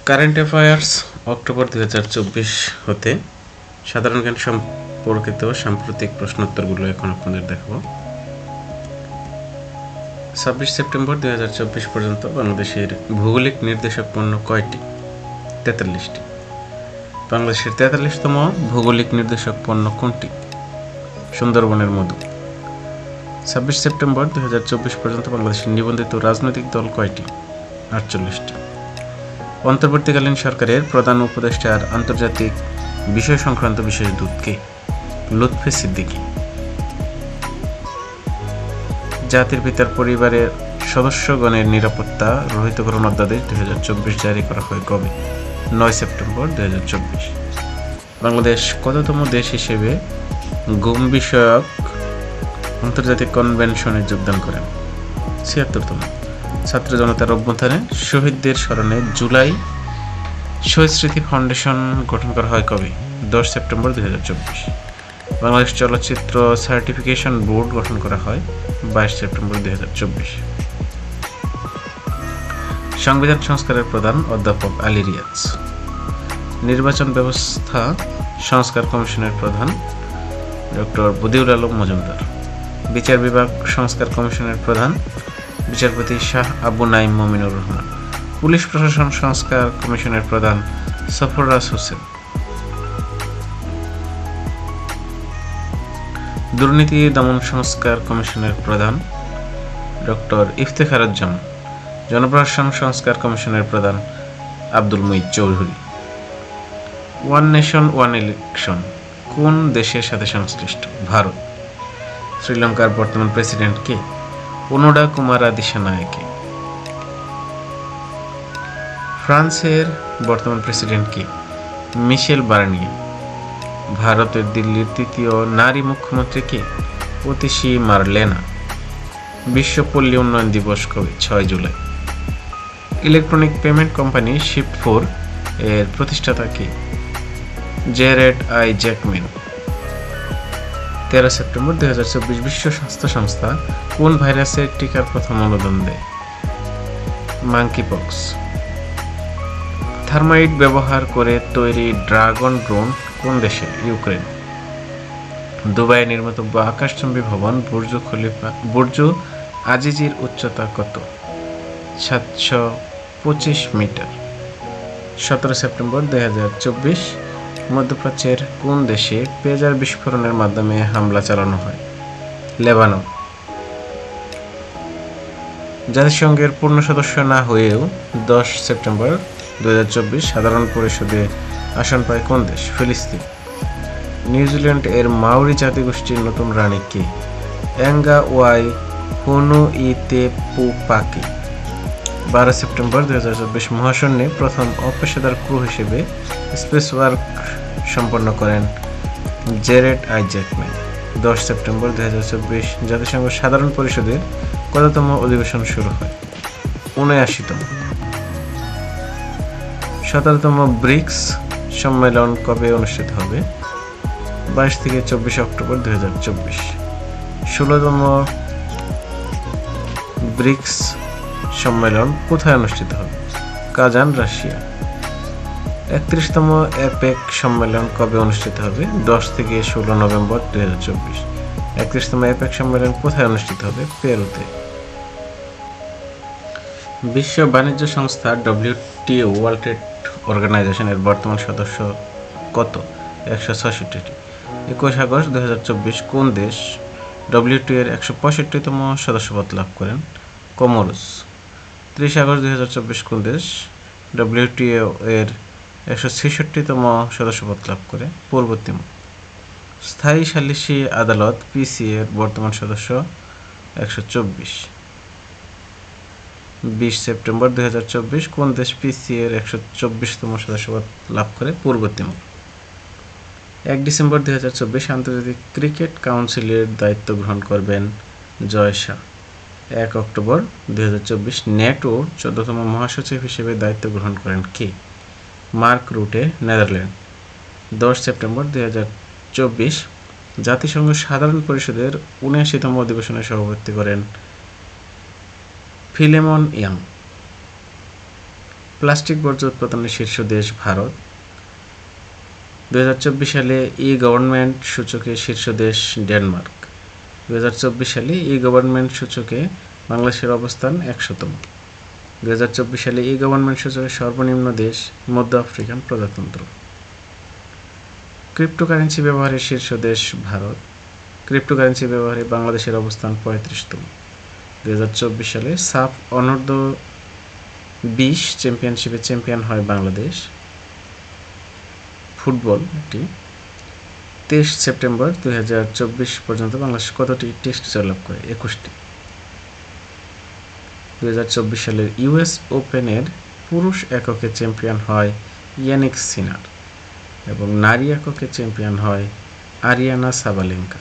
Current affairs October 2024 হতে সাধারণ জ্ঞান সম্পর্কিত সাম্প্রতিক প্রশ্নোত্তরগুলো এখন আপনাদের দেখাবো। 26 সেপ্টেম্বর 2024 পর্যন্ত বাংলাদেশের ভৌগোলিক নির্দেশক পণ্য কয়টি? 43টি। বাংলাদেশের 43তম ভৌগোলিক নির্দেশক পণ্য কোনটি? সুন্দরবনের মধু। 26 সেপ্টেম্বর 2024 পর্যন্ত বাংলাদেশের নিবন্ধিত রাজনৈতিক দল কয়টি? 48টি। অন্তর্বর্তীকালীন সরকারের প্রধান উপদেষ্টার আন্তর্জাতিক বিষয় সংক্রান্ত বিশেষ দূত কে? লুৎফি সিদ্দিকী। জাতির পিতার পরিবারের সদস্যগণের নিরাপত্তা রহিতকরণ অধ্যাদেশ 2024 জারি করা হয় কবে? 9 সেপ্টেম্বর 2024। বাংলাদেশ কততম দেশ হিসেবে গুম বিষয়ক আন্তর্জাতিক কনভেনশনে যোগদান করেন? 76তম। ছাত্র জনতার অভ্যুত্থানে শহীদদের স্মরণে জুলাই শহীদ স্মৃতি ফাউন্ডেশন গঠন করা হয় কবে? 10 সেপ্টেম্বর 2024। বাংলাদেশ চলচ্চিত্র সার্টিফিকেশন বোর্ড গঠন করা হয় 22 সেপ্টেম্বর 2024। সংবিধান সংস্কারের প্রধান অধ্যাপক আলী রিয়াজ। নির্বাচন ব্যবস্থা সংস্কার কমিশনের প্রধান ডক্টর বদিউল আলম মজুমদার। বিচার বিভাগ সংস্কার কমিশনের প্রধান বিচারপতি শাহ আবু নাইম মমিনুর রহমান। পুলিশ প্রশাসন সংস্কার কমিশনের প্রধান সফররাজ হোসেন। দুর্নীতি দমন সংস্কার কমিশনের প্রধান ডক্টর ইফতেখারুজ্জামান। জনপ্রশাসন সংস্কার কমিশনের প্রধান Abdul Muyeed Chowdhury. One nation one election কোন দেশের সাথে সংশ্লিষ্ট? ভারত। শ্রীলঙ্কার বর্তমান প্রেসিডেন্ট কে? ওনোডা কুমারা দিশানায়েকে। ফ্রান্সের বর্তমান প্রেসিডেন্ট কে? মিশেল বার্নিয়ে। ভারতের দিল্লির তৃতীয় নারী মুখ্যমন্ত্রী কে? অতিশী মারলেনা। বিশ্ব পল্লী উন্নয়ন দিবস কবে? 6 July. Electronic payment company Shift4 এর প্রতিষ্ঠাতা কে? Jared I Jackman. 13 সেপ্টেম্বর 2024 বিশ্ব স্বাস্থ্য সংস্থা কোন ভাইরাসের টিকার প্রথম অনুমোদন দেয়? মাঙ্কিপক্স। থার্মাইট ব্যবহার করে তৈরি ড্রাগন ড্রোন কোন দেশে? ইউক্রেন। দুবাইয়ে নির্মিত আকাশচুম্বী ভবন বুর্জ আজিজির উচ্চতা কত? 725 মিটার। 17 সেপ্টেম্বর 2024 মধ্যপ্রাচ্যের কোন দেশে পেজার বিস্ফোরণের মাধ্যমে হামলা চালানো হয়? লেবানন। জাতিসংঘের পূর্ণ সদস্য না হয়েও 10 সেপ্টেম্বর 2024 সাধারণ পরিষদে আসন পায় কোন দেশ? ফিলিস্তিন। নিউজিল্যান্ড এর মাওরি জাতিগোষ্ঠীর নতুন রানী কে? এঙ্গা ওয়াই হুনুইতেপুপাকি। 12 সেপ্টেম্বর 2024 মহাশূন্যে প্রথম অপেশাদার ক্রু হিসেবে স্পেস ওয়ার্ক সম্পন্ন করেন জেরেড আই জ্যাকম্যান। 10 সেপ্টেম্বর 2024 জাতিসংঘ সাধারণ পরিষদের কততম অধিবেশন শুরু হয়? 79তম। 17তম ব্রিক্স সম্মেলন কবে অনুষ্ঠিত হবে? 22 থেকে 24 অক্টোবর 2024। 16তম ব্রিক্স সম্মেলন কোথায় অনুষ্ঠিত হবে? Kazan, Russia. 31তম এপেক সম্মেলন কবে অনুষ্ঠিত হবে? 10 থেকে 16 নভেম্বর 2024। 31তম এপেক সম্মেলন কোথায় অনুষ্ঠিত হবে? পেরুতে। বিশ্ব বাণিজ্য সংস্থা WTO ওয়ার্ল্ড ট্রেড অর্গানাইজেশনের বর্তমান সদস্য কত? 166টি। 21 আগস্ট 2024 কোন দেশ WTO এর 165তম সদস্যপদ লাভ করেন? কমোরস। 30 আগস্ট 2024 কোন দেশ WTO এর 166তম সদস্যপদ লাভ করে? পূর্ব তিমুর। স্থায়ী সালিসি আদালত PCA এর বর্তমান সদস্য 124। 20 সেপ্টেম্বর 2024 কোন দেশ PCA এর 124তম সদস্যপদ লাভ করে? পূর্ব তিমুর। 1 ডিসেম্বর 2024 আন্তর্জাতিক ক্রিকেট কাউন্সিলের দায়িত্ব গ্রহণ করবেন জয় শাহ। 1 অক্টোবর 2024 নেটো 14তম মহাসচিব হিসেবে দায়িত্ব গ্রহণ করেন কে? Mark Rutte, Netherland. 10 সেপ্টেম্বর 2024 জাতিসংঘ সাধারণ পরিষদের 79তম অধিবেশনে সভাপতিত্ব করেন ফিলেমন ইয়াং। প্লাস্টিক বর্জ্য উৎপাদনে শীর্ষ দেশ ভারত। 2024 সালে ই-গভর্নমেন্ট সূচকে শীর্ষ দেশ ডেনমার্ক। 2024 সালে ই-গভর্নমেন্ট সূচকে বাংলাদেশের অবস্থান 100তম। 2024 সালে ই-গভর্নমেন্ট সূচকে সর্বনিম্ন দেশ মধ্য আফ্রিকান প্রজাতন্ত্র। ক্রিপ্টোকারেন্সি ব্যবহারে শীর্ষ দেশ ভারত। ক্রিপ্টোকারেন্সি ব্যবহারে বাংলাদেশের অবস্থান 35তম। 2024 সালে সাফ অনূর্ধ্ব 20 চ্যাম্পিয়নশিপে চ্যাম্পিয়ন হয় বাংলাদেশ ফুটবল। 23 সেপ্টেম্বর 2024 পর্যন্ত বাংলাদেশ কতটি টেস্ট জয়লাভ করে? 21টি। 2024 সালের ইউএস ওপেনের পুরুষ এককে চ্যাম্পিয়ন হয় ইয়ানিক সিনার এবং নারী এককে চ্যাম্পিয়ন হয় আরিয়ানা সাবালেঙ্কা।